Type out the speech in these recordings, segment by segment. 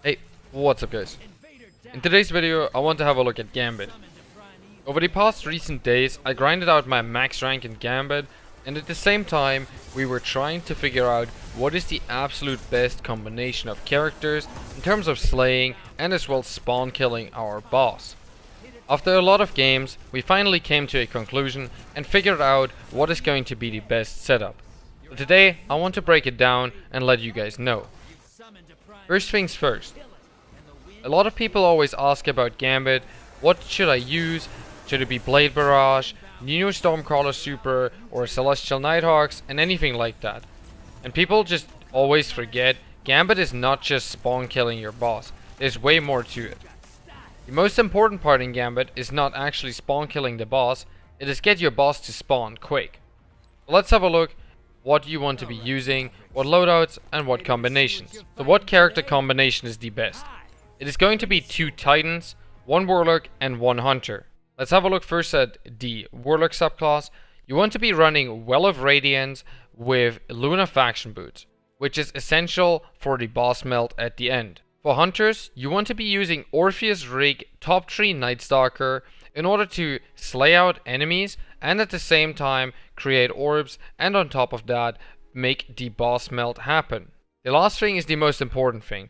Hey, what's up guys? In today's video I want to have a look at Gambit. Over the past recent days I grinded out my max rank in Gambit, and at the same time we were trying to figure out what is the absolute best combination of characters in terms of slaying and as well spawn killing our boss. After a lot of games we finally came to a conclusion and figured out what is going to be the best setup. So today I want to break it down and let you guys know. First things first, a lot of people always ask about Gambit. What should I use? Should it be Blade Barrage, Neo Stormcaller Super, or Celestial Nighthawks, and anything like that? And people just always forget Gambit is not just spawn killing your boss. There's way more to it. The most important part in Gambit is not actually spawn killing the boss, it is get your boss to spawn quick. So let's have a look what you want to be using, what loadouts, and what combinations. So what character combination is the best? It is going to be 2 Titans, 1 Warlock, and 1 Hunter. Let's have a look first at the Warlock subclass. You want to be running Well of Radiance with Luna Faction Boots, which is essential for the boss melt at the end. For Hunters, you want to be using Orpheus Rig Top 3 Nightstalker in order to slay out enemies and at the same time create orbs, and on top of that make the boss melt happen. The last thing is the most important thing.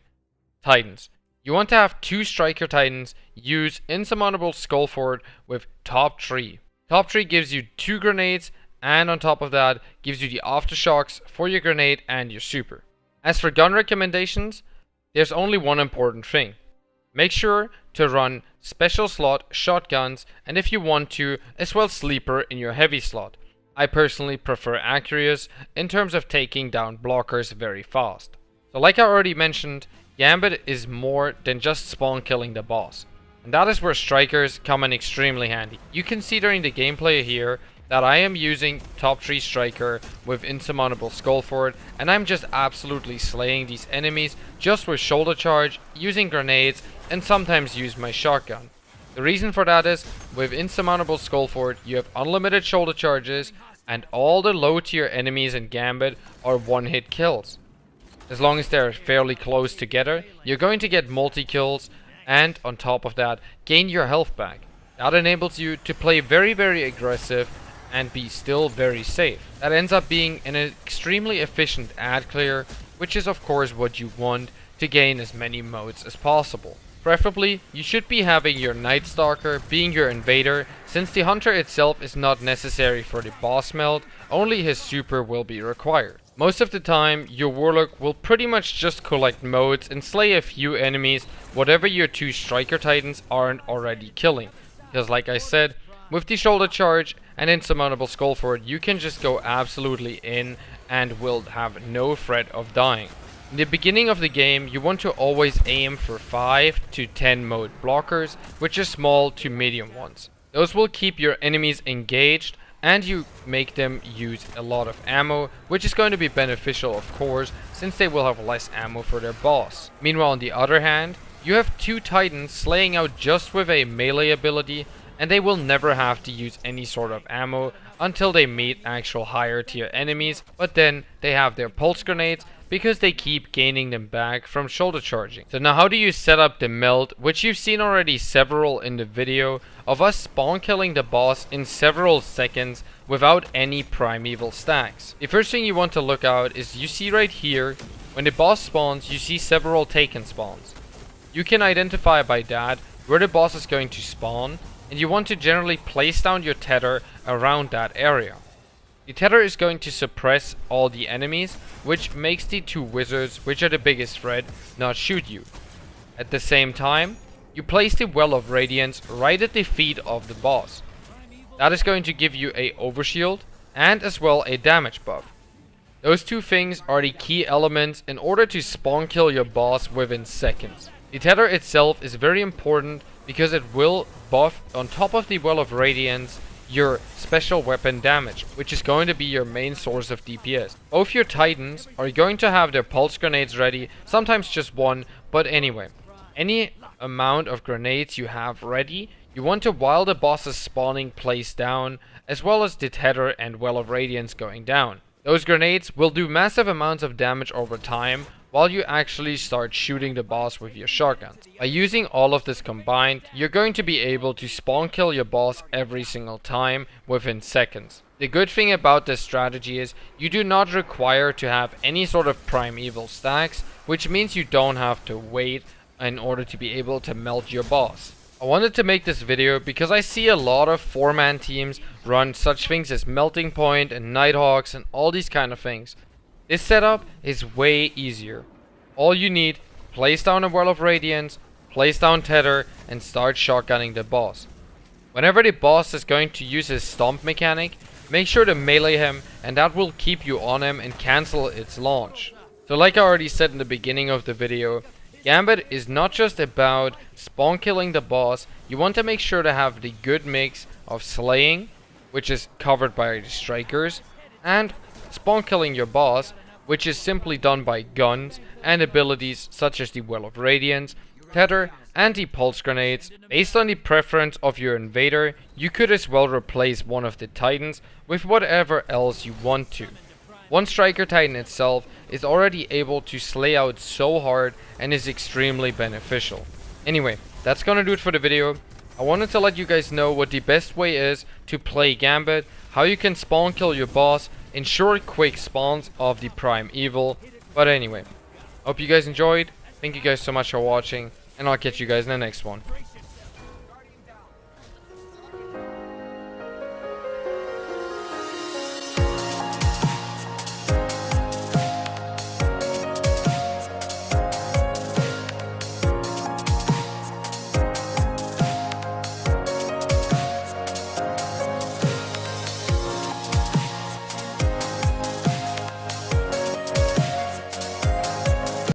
Titans. You want to have 2 Striker Titans use Insurmountable Skullfort with Top 3. Top 3 gives you 2 grenades, and on top of that gives you the aftershocks for your grenade and your super. As for gun recommendations, there's only one important thing. Make sure to run special slot shotguns, and if you want to, as well sleeper in your heavy slot. I personally prefer Acurious in terms of taking down blockers very fast. So like I already mentioned, Gambit is more than just spawn killing the boss. And that is where strikers come in extremely handy. You can see during the gameplay here that I am using top 3 striker with Insurmountable Skullfort, and I'm just absolutely slaying these enemies just with shoulder charge, using grenades, and sometimes use my shotgun. The reason for that is, with Insurmountable Skullfort you have unlimited shoulder charges, and all the low tier enemies in Gambit are one hit kills. As long as they're fairly close together, you're going to get multi-kills, and on top of that, gain your health back. That enables you to play very aggressive and be still very safe. That ends up being an extremely efficient ad clear, which is of course what you want to gain as many modes as possible. Preferably, you should be having your Nightstalker being your invader, since the Hunter itself is not necessary for the boss melt, only his super will be required. Most of the time, your Warlock will pretty much just collect modes and slay a few enemies, whatever your 2 Striker Titans aren't already killing. Because like I said, with the shoulder charge and Insurmountable Skullfort, you can just go absolutely in and will have no threat of dying. In the beginning of the game, you want to always aim for 5 to 10 mode blockers, which are small to medium ones. Those will keep your enemies engaged, and you make them use a lot of ammo, which is going to be beneficial of course, since they will have less ammo for their boss. Meanwhile, on the other hand, you have 2 Titans slaying out just with a melee ability, and they will never have to use any sort of ammo until they meet actual higher tier enemies, but then they have their pulse grenades because they keep gaining them back from shoulder charging. So now how do you set up the melt, which you've seen already several in the video of us spawn killing the boss in several seconds without any primeval stacks. The first thing you want to look out is you see right here, when the boss spawns you see several taken spawns. You can identify by that where the boss is going to spawn, and you want to generally place down your tether around that area. The tether is going to suppress all the enemies, which makes the 2 wizards, which are the biggest threat, not shoot you. At the same time, you place the Well of Radiance right at the feet of the boss. That is going to give you a overshield and as well a damage buff. Those 2 things are the key elements in order to spawn kill your boss within seconds. The tether itself is very important because it will buff, on top of the Well of Radiance, your special weapon damage, which is going to be your main source of DPS. Both your Titans are going to have their pulse grenades ready, sometimes just 1, but anyway. Any amount of grenades you have ready, you want to, while the boss is spawning, place down, as well as the tether and Well of Radiance going down. Those grenades will do massive amounts of damage over time, while you actually start shooting the boss with your shotguns. By using all of this combined, you're going to be able to spawn kill your boss every single time within seconds. The good thing about this strategy is you do not require to have any sort of primeval stacks, which means you don't have to wait in order to be able to melt your boss. I wanted to make this video because I see a lot of 4-man teams run such things as Melting Point and Nighthawks and all these kind of things. This setup is way easier. All you need, place down a Well of Radiance, place down Tether, and start shotgunning the boss. Whenever the boss is going to use his stomp mechanic, make sure to melee him, and that will keep you on him and cancel its launch. So like I already said in the beginning of the video, Gambit is not just about spawn killing the boss. You want to make sure to have the good mix of slaying, which is covered by the strikers, and spawn killing your boss, which is simply done by guns and abilities such as the Well of Radiance, Tether, and the pulse grenades. Based on the preference of your invader, you could as well replace one of the titans with whatever else you want to. One striker titan itself is already able to slay out so hard and is extremely beneficial. Anyway, that's gonna do it for the video. I wanted to let you guys know what the best way is to play Gambit, how you can spawn kill your boss in short quick spawns of the primeval. But anyway, hope you guys enjoyed. Thank you guys so much for watching, and I'll catch you guys in the next one.